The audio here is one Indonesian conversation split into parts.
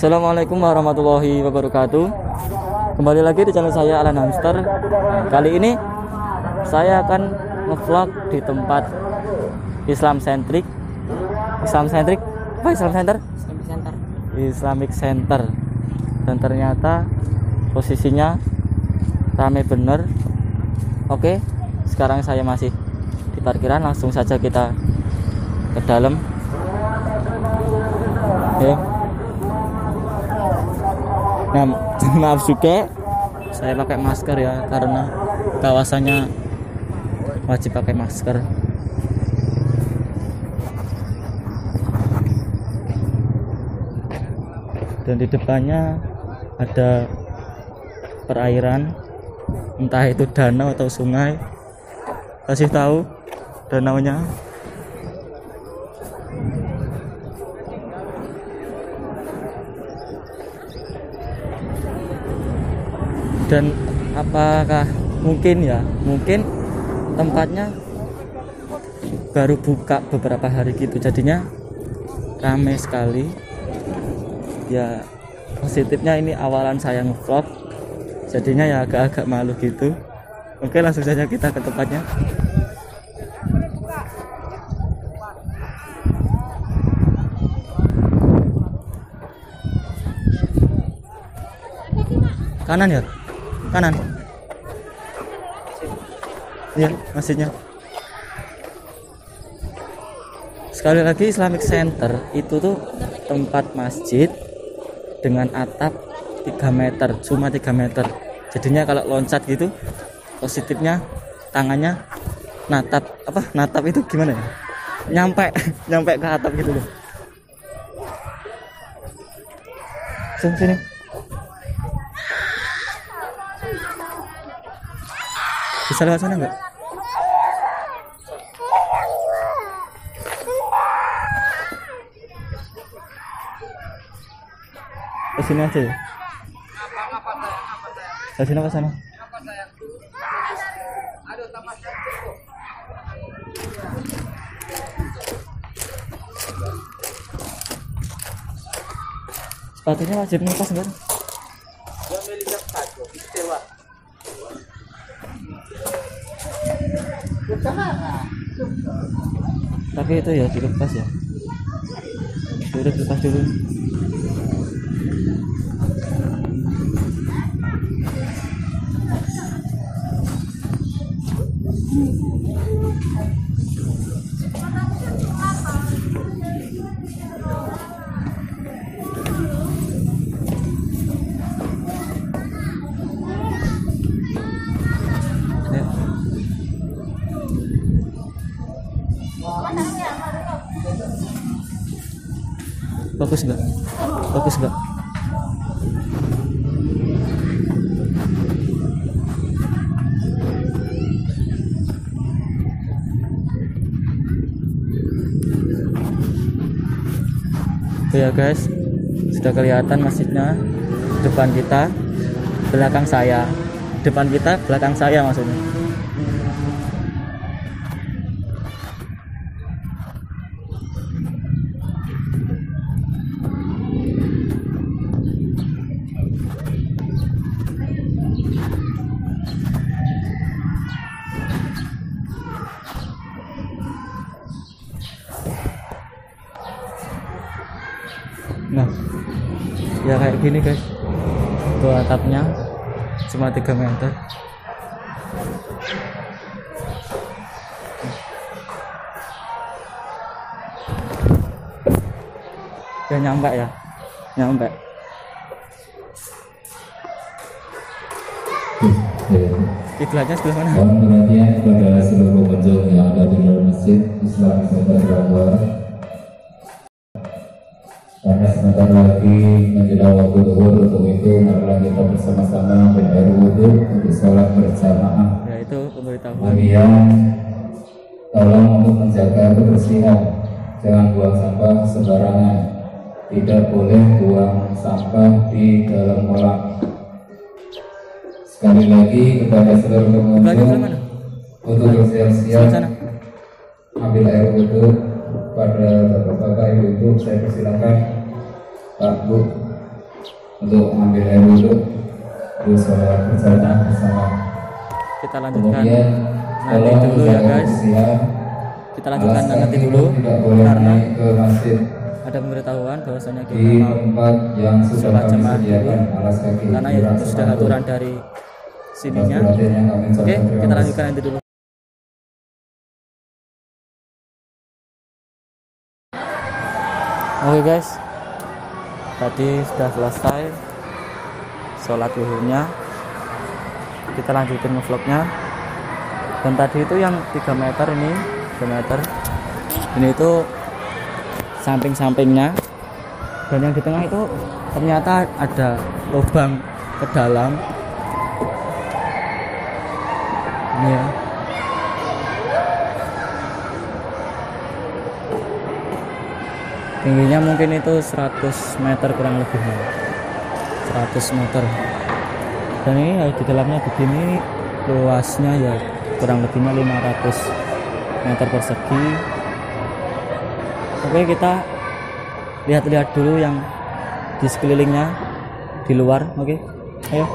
Assalamualaikum warahmatullahi wabarakatuh. Kembali lagi di channel saya Alan Hamster. Kali ini saya akan ngevlog di tempat Islam Center. Islamic Center. Dan ternyata posisinya rame bener. Oke, sekarang saya masih di parkiran, langsung saja kita ke dalam. Ya. Nah, maaf juga saya pakai masker ya, karena kawasannya wajib pakai masker. Dan di depannya ada perairan, entah itu danau atau sungai. Kasih tahu danaunya. Dan apakah mungkin tempatnya baru buka beberapa hari gitu, jadinya ramai sekali ya. Positifnya ini awalan saya ngevlog, jadinya ya agak-agak malu gitu. Oke, langsung saja kita ke tempatnya. Kanan ya? Kanan. Iya, masjidnya. Sekali lagi, Islamic Center itu tuh tempat masjid dengan atap 3 meter, cuma 3 meter. Jadinya kalau loncat gitu, positifnya tangannya natap itu gimana ya? Nyampe ke atap gitu loh. Sini. Bisa lewat sana enggak? Ke sini aja ya? Ke sini apa sana? Sepatunya wajib lepas enggak? Tapi itu ya dilepas ya. Udah lepas dulu. Bagus enggak? Ya guys, sudah kelihatan masjidnya. Depan kita, belakang saya. Depan kita, belakang saya maksudnya. Nah, ya kayak gini guys, tuh atapnya cuma 3 meter. Ya nyampe. Kiblatnya sebelah mana? Mohon perhatian kepada seluruh pengunjung yang ada di dalam masjid Islam Center Bogor. Karena sebentar lagi menjelang waktu zuhur, untuk itu marilah kita bersama-sama berair wudhu untuk sholat berjamaah. Ya, itu pemberitahuan. Kemudian tolong untuk menjaga kebersihan, jangan buang sampah sembarangan. Tidak boleh buang sampah di dalam kolam. Sekali lagi kepada seluruh pengunjung untuk bersiap-siap ambil air wudhu pada bapak-bapak, ibu-ibu, saya persilakan Pak Bu untuk ambil air wudhu, terus sholat berjamaah bersama. Kita lanjutkan Kemudian nanti tolong dulu ya jaga guys. kebersihan. Kita lanjutkan Alas nanti kaki dulu tidak boleh karena naik ke masjid. ada pemberitahuan bahwasanya Di kita mau tempat yang sudah sholat kami jamaah dulu sediakan alas kaki. karena itu sudah aturan dari sininya. Oke, kita lanjutkan nanti dulu. Oke guys, tadi sudah selesai sholat zuhurnya. Kita lanjutin ngevlognya. Dan tadi itu yang 3 meter ini, 3 meter ini itu samping-sampingnya, dan yang di tengah itu ternyata ada lubang ke dalam ini ya. Tingginya mungkin itu 100 meter kurang lebih, 100 meter. Dan ini ya, di dalamnya begini, luasnya ya kurang lebihnya 500 meter persegi. Oke, kita lihat-lihat dulu yang di sekelilingnya di luar. Oke, ayo.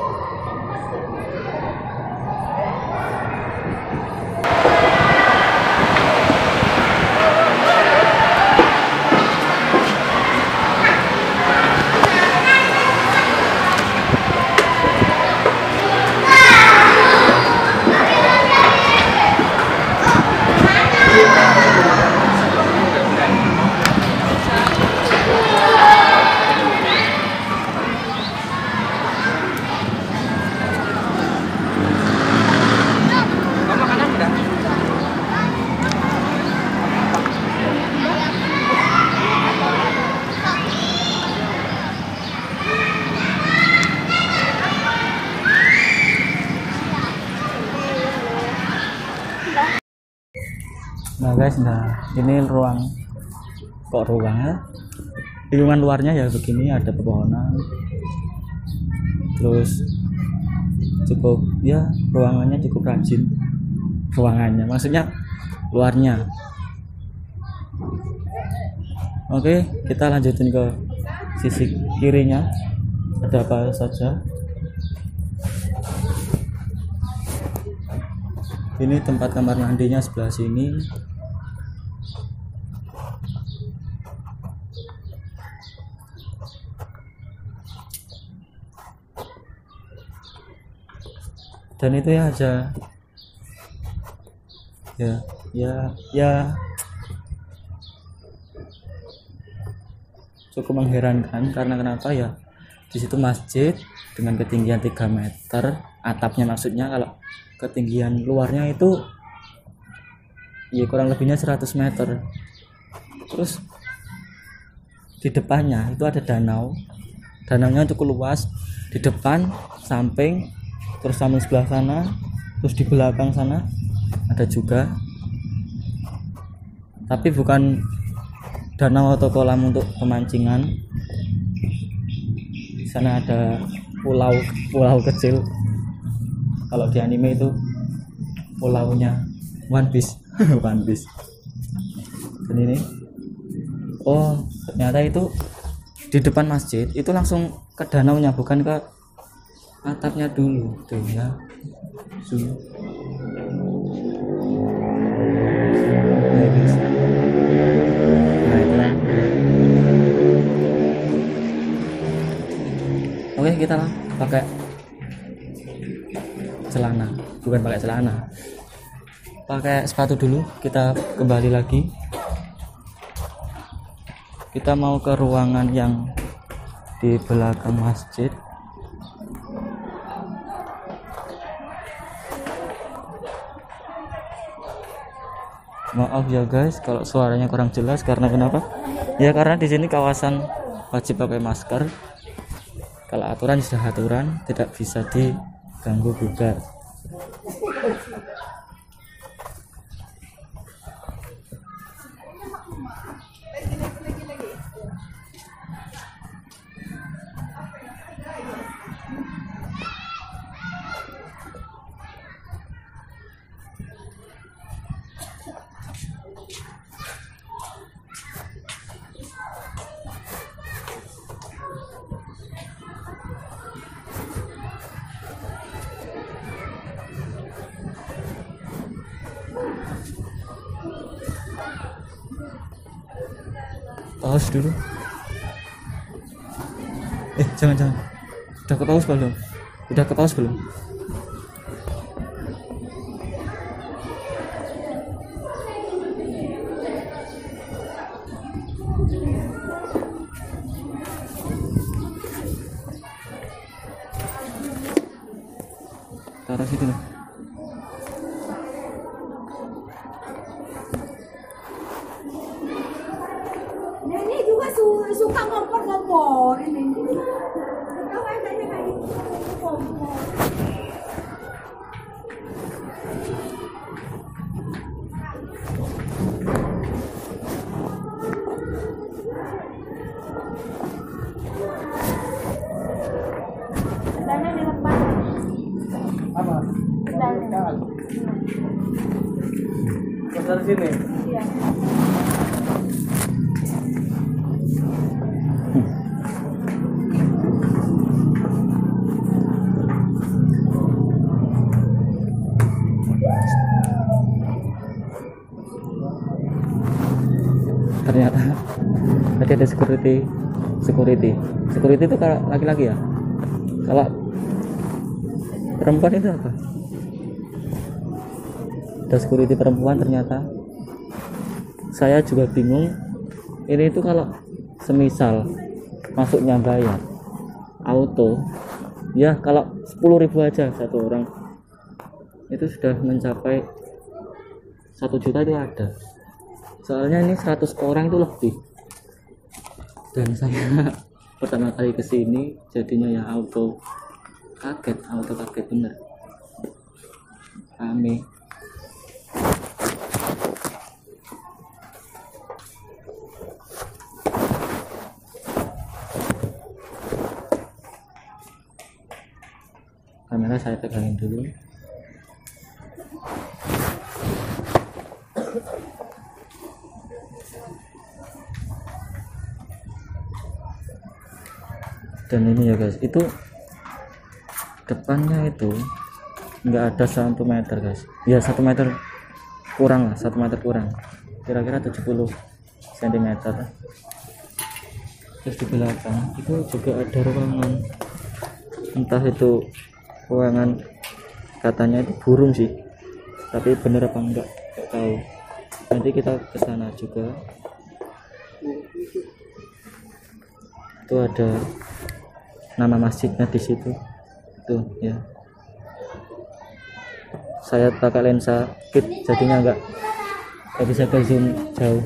Nah guys, nah ini ruangnya, lingkungan luarnya ya begini, ada pepohonan, terus cukup ya, ruangannya cukup rajin, ruangannya maksudnya luarnya. Oke, kita lanjutin ke sisi kirinya, ada apa saja. Ini tempat kamar mandinya sebelah sini. Dan itu ya aja ya cukup mengherankan, karena kenapa ya, di situ masjid dengan ketinggian 3 meter atapnya, maksudnya kalau ketinggian luarnya itu ya kurang lebihnya 100 meter. Terus di depannya itu ada danaunya cukup luas, di depan, samping, terus samping sebelah sana, terus di belakang sana ada juga, tapi bukan danau atau kolam untuk pemancingan. Di sana ada pulau kecil, kalau di anime itu pulaunya One Piece. One Piece. Dan ini, oh ternyata itu di depan masjid itu langsung ke danaunya, bukan ke atapnya dulu tuh ya. Nah itu lah. Oke, kita pakai celana, bukan pakai celana, pakai sepatu dulu. Kita kembali lagi, kita mau ke ruangan yang di belakang masjid. Maaf ya guys kalau suaranya kurang jelas, karena kenapa ya, karena di sini kawasan wajib pakai masker. Kalau aturan sudah aturan, tidak bisa diganggu gugat. pause dulu. Jangan. Udah ke pause belum? Udah ke pause belum? Taruh situ loh. Ini juga suka ngompor-ngompor ini. Tahu adanya kayak gitu, ngompor. Kendalanya dilepas. Apa? Kendalanya. Dari sini. Iya. Ternyata tadi ada security itu kalau laki-laki ya, kalau perempuan itu apa? Ada security perempuan. Ternyata saya juga bingung, ini itu kalau semisal masuknya bayar auto ya, kalau 10.000 aja satu orang itu sudah mencapai 1 juta itu ada. Soalnya ini 100 orang itu lebih, dan saya pertama kali kesini jadinya ya auto kaget bener, rame. Kamera saya pegangin dulu. Dan ini ya guys, itu depannya itu nggak ada 1 meter guys, ya 1 meter kurang lah, 1 meter kurang, kira-kira 70 cm. Terus di belakang itu juga ada ruangan, entah itu ruangan, katanya itu burung sih, tapi bener apa enggak nggak tahu. Nanti kita ke sana juga. Itu ada nama masjidnya di situ tuh ya. Saya pakai lensa kit jadinya nggak bisa ke zoom jauh.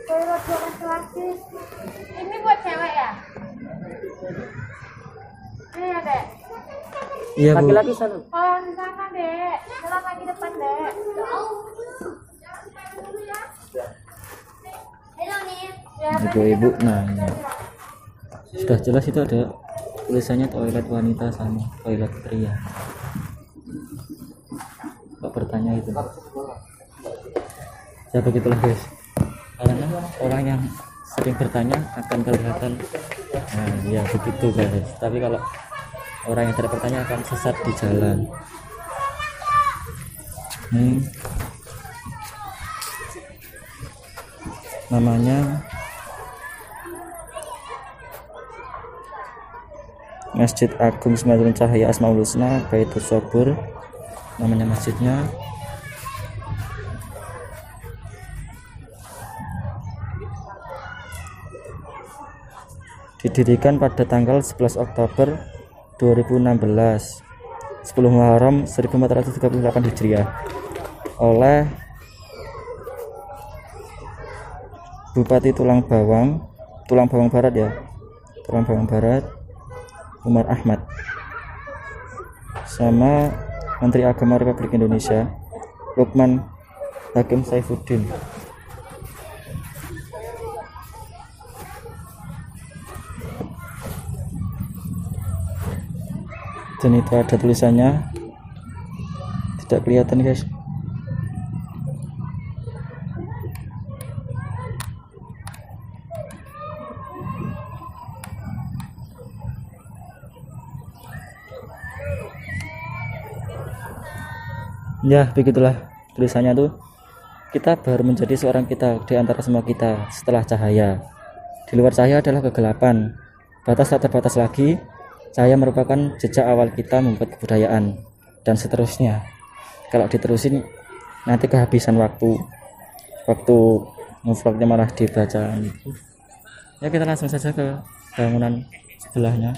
Toilet buat laki-laki. Ini buat cewek ya? Ini ya, Dek. Iya Bu. Laki-laki sana. Oh, di sana, Dek. Jalan lagi depan, Dek. Halo, nih. Ya, Ibu-ibu, nah ini sudah jelas itu ada tulisannya toilet wanita sama toilet pria. Kok bertanya itu ya, begitulah guys, karena orang yang sering bertanya akan kelihatan, nah ya begitu guys. Tapi kalau orang yang tidak bertanya akan sesat di jalan. Namanya Masjid Agung Sembilan Cahaya Asmaul Husna Baitul Sobur, namanya masjidnya. Didirikan pada tanggal 11 Oktober 2016, 10 Muharram 1438 Hijriah oleh Bupati Tulang Bawang Barat ya, Tulang Bawang Barat Umar Ahmad, sama Menteri Agama Republik Indonesia Lukman Hakim Saifuddin. Dan itu ada tulisannya, tidak kelihatan guys. Ya begitulah tulisannya tuh, kita baru menjadi seorang kita di antara semua kita setelah cahaya. Di luar cahaya adalah kegelapan. Batas tak terbatas lagi. Cahaya merupakan jejak awal kita membuat kebudayaan, dan seterusnya. Kalau diterusin nanti kehabisan waktu ngevlognya malah dibacaan itu. Ya kita langsung saja ke bangunan sebelahnya.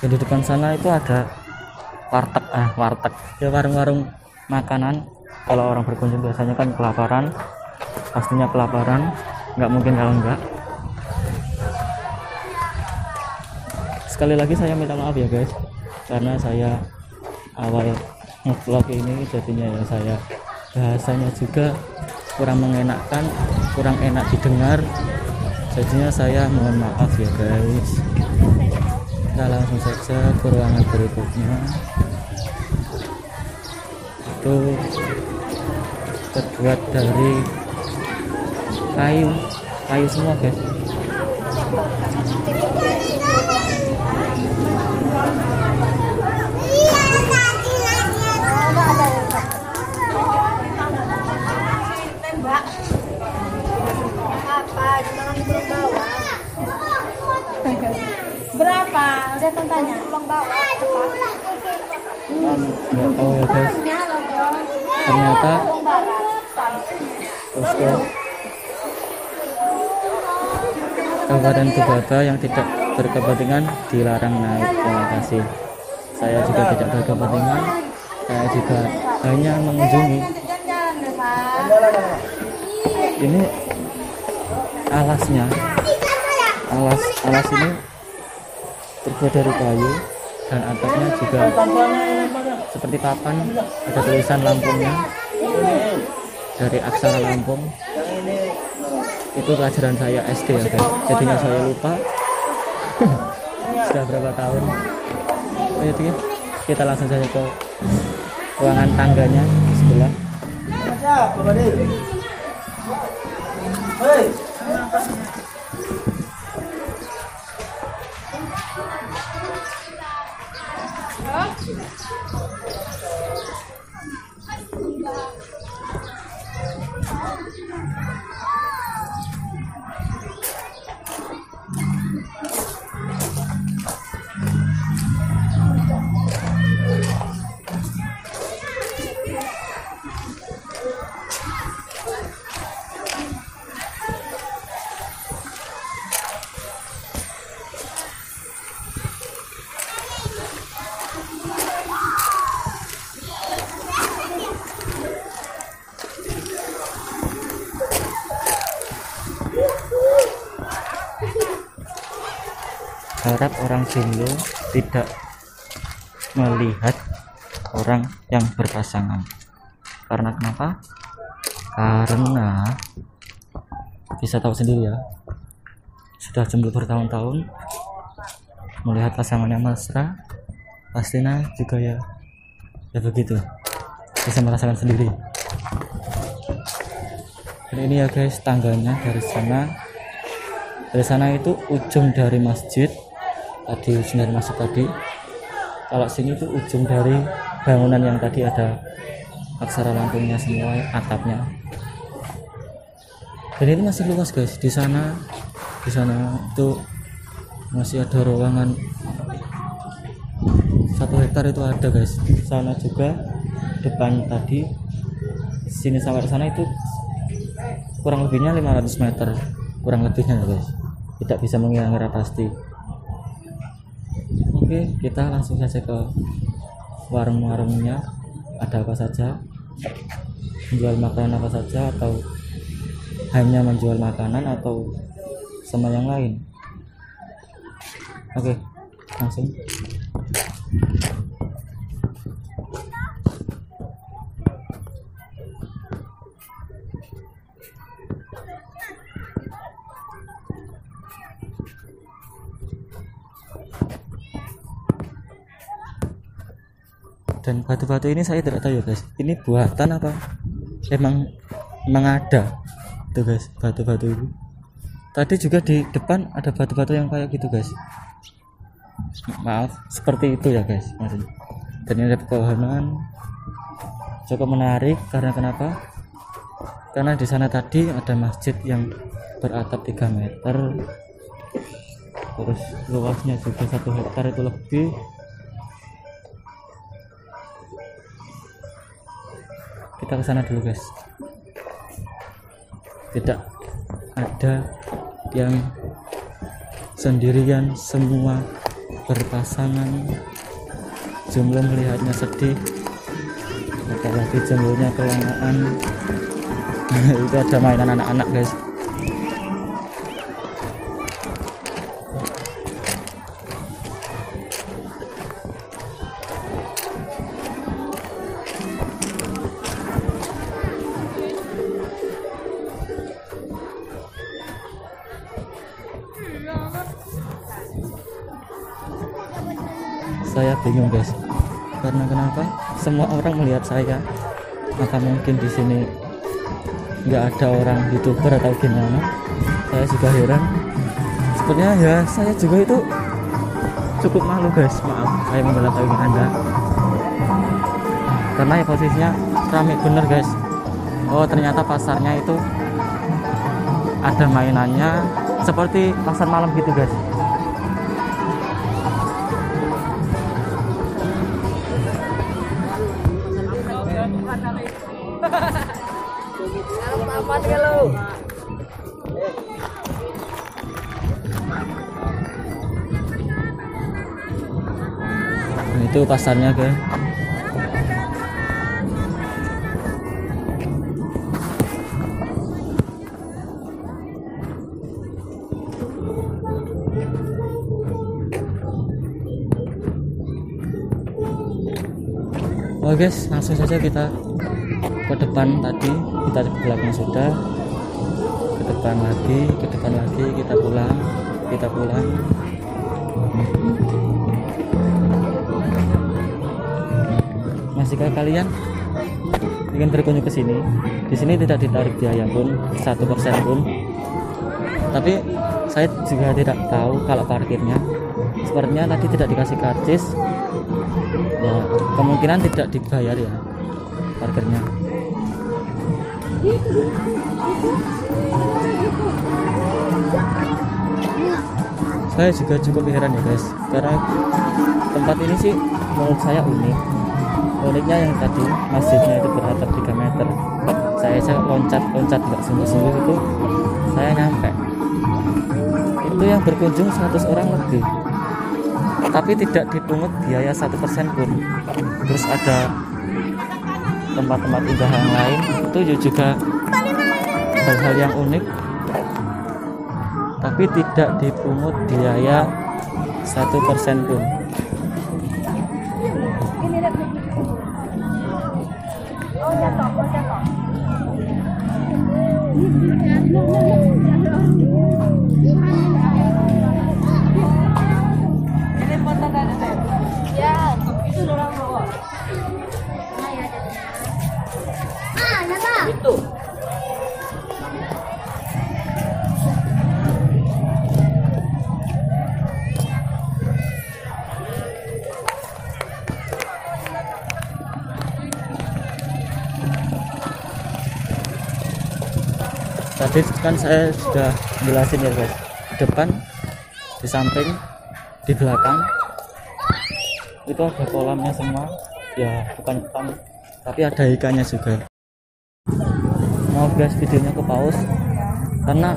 Dan di depan sana itu ada warteg ya, warung-warung makanan. Kalau orang berkunjung biasanya kan kelaparan, pastinya kelaparan, nggak mungkin kalau enggak. Sekali lagi saya minta maaf ya guys, karena saya awal vlog ini jadinya ya saya bahasanya juga kurang mengenakan, kurang enak didengar, jadinya saya mohon maaf ya guys. Kita langsung saja ke ruangan berikutnya. Itu terbuat dari kayu semua guys. Berapa? Udah tanya. Ulang bawah. Nggak tahu ya guys. Ternyata posko Kabupaten Tubaba yang tidak berkepentingan dilarang naik. Terima kasih. Saya juga tidak berkepentingan. Saya juga hanya mengunjungi. Ini alasnya, alas ini terbuat dari kayu dan atapnya juga seperti papan. Ada tulisan Lampungnya dari aksara Lampung. Itu pelajaran saya SD ya guys, jadinya saya lupa. Sudah berapa tahun. Oh, itu ya. Kita langsung saja ke ruangan tangganya di sebelah. Harap orang Jumlo tidak melihat orang yang berpasangan. Karena kenapa? Karena bisa tahu sendiri ya, sudah jomblo bertahun-tahun, melihat pasangannya mesra, pastinya juga ya begitu, bisa merasakan sendiri. Dan ini ya guys tangganya dari sana itu ujung dari masjid tadi, ujung dari masjid tadi. Kalau sini itu ujung dari bangunan yang tadi ada aksara Lampungnya semua, atapnya. Dan ini masih luas guys. Di sana itu masih ada ruangan 1 hektar itu ada guys. Sana juga depan tadi, sini sampai sana itu kurang lebihnya 500 meter, kurang lebihnya ya guys. Tidak bisa mengira-ngira pasti. Oke, kita langsung saja ke warung-warungnya. Ada apa saja, menjual makanan apa saja, atau hanya menjual makanan atau sama yang lain. Oke, langsung. Dan batu-batu ini saya tidak tahu ya guys, ini buatan apa emang ada tuh guys, batu-batu itu Tadi juga di depan ada batu-batu yang kayak gitu guys. Maaf, seperti itu ya guys maksudnya. Dan ini ada pepohonan cukup menarik karena kenapa? Karena di sana tadi ada masjid yang beratap 3 meter, terus luasnya juga 1 hektar itu lebih. Kita ke sana dulu guys. Tidak ada yang sendirian, semua berpasangan. Jomblo melihatnya sedih, apalagi jomblonya kelamaan. Itu ada mainan anak-anak guys. Saya bingung guys, karena kenapa semua orang melihat saya, maka mungkin di sini nggak ada orang youtuber atau gimana. Saya juga heran. Sebenarnya ya saya juga itu cukup malu guys, maaf saya membelakangi Anda, karena ya posisinya ramai bener guys. Oh ternyata pasarnya itu ada mainannya seperti pasar malam gitu guys. Itu pasarnya guys. Oh guys, langsung saja kita ke depan. Tadi kita ke belakang sudah, ke depan lagi, kita pulang. Masihkah kalian ingin berkunjung ke sini? Di sini tidak ditarik biaya pun 1% pun. Tapi saya juga tidak tahu kalau parkirnya. Sepertinya tadi tidak dikasih karcis. Ya, kemungkinan tidak dibayar ya parkirnya. Saya juga cukup heran ya guys, karena tempat ini sih menurut saya unik. Uniknya yang tadi masjidnya itu beratap 3 meter. Saya loncat nggak sungguh-sungguh itu saya nyampe. Itu yang berkunjung 100 orang lebih, tapi tidak dipungut biaya 1% pun. Terus ada tempat-tempat indah yang lain itu juga hal-hal yang unik, tapi tidak dipungut biaya 1% pun. Itu. Tadi kan saya sudah jelasin ya guys, di depan, di samping, di belakang itu ada kolamnya semua ya, bukan kolam tapi ada ikannya juga. Maaf guys, videonya ke pause karena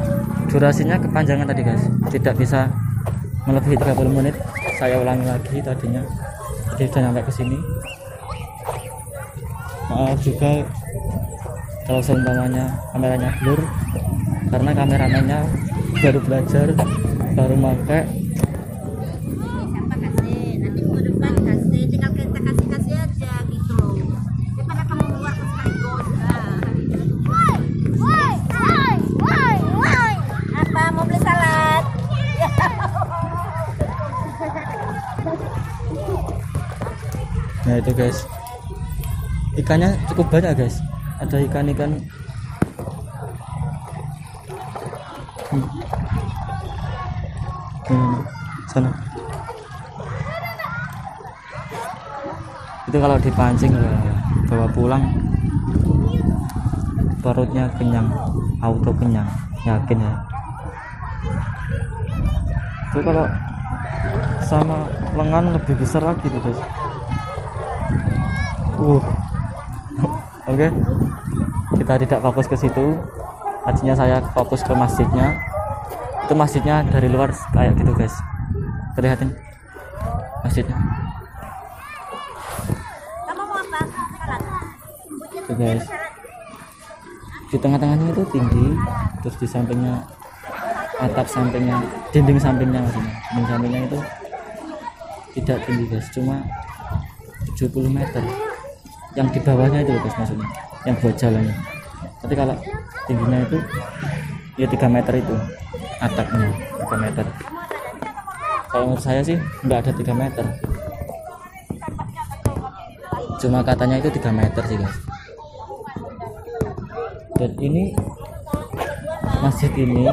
durasinya kepanjangan tadi guys, tidak bisa melebihi 30 menit. Saya ulangi lagi, tadinya jadi sudah sampai ke sini. Maaf juga kalau seumpamanya kameranya blur, karena kameramennya baru belajar, baru pakai. Nanti minggu depan kasih, tinggal kita kasih aja gitu loh. Daripada kamu mengeluarkan sekali gos. Woi. Apa mau beli salad? Nah itu guys, ikannya cukup banyak guys, ada ikan-ikan sana. Itu kalau dipancing bawa pulang perutnya kenyang, auto kenyang, yakin ya. Itu kalau sama lengan lebih besar lagi tuh guys. Oke. Kita tidak fokus ke situ, artinya saya fokus ke masjidnya. Itu masjidnya dari luar kayak gitu guys, terlihatin masjidnya. Kamu mau apa? Salad. Itu guys, di tengah-tengahnya itu tinggi, terus di sampingnya, atap sampingnya, dinding sampingnya maksudnya, dinding sampingnya itu tidak tinggi guys, cuma 70 meter. Yang di bawahnya itu guys maksudnya, yang buat jalannya. Tapi kalau tingginya itu ya 3 meter itu, atapnya 3 meter. Kalau menurut saya sih nggak ada 3 meter, cuma katanya itu 3 meter sih guys. Dan ini masjid ini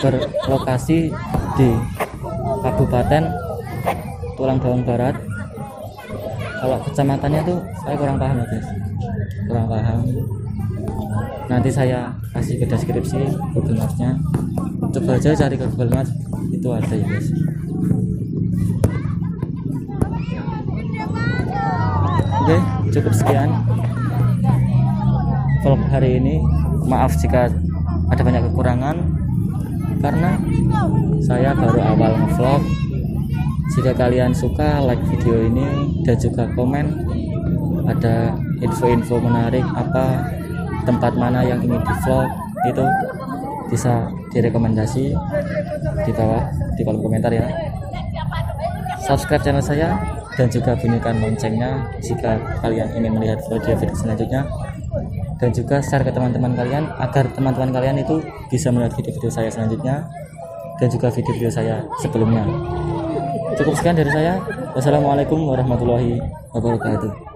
berlokasi di Kabupaten Tulang Bawang Barat. Kalau kecamatannya tuh saya kurang paham ya guys, kurang paham. Nanti saya kasih ke deskripsi Google Maps-nya. Coba aja cari ke Google Maps, itu ada ya guys. Oke, cukup sekian vlog hari ini. Maaf jika ada banyak kekurangan karena saya baru awal nge-vlog. Jika kalian suka, like video ini dan juga komen ada info-info menarik apa, tempat mana yang ingin di vlog, itu bisa direkomendasi di bawah di kolom komentar ya. Subscribe channel saya dan juga bunyikan loncengnya jika kalian ingin melihat video-video selanjutnya, dan juga share ke teman-teman kalian agar teman-teman kalian itu bisa melihat video-video saya selanjutnya dan juga video-video saya sebelumnya. Cukup sekian dari saya. Wassalamualaikum warahmatullahi wabarakatuh.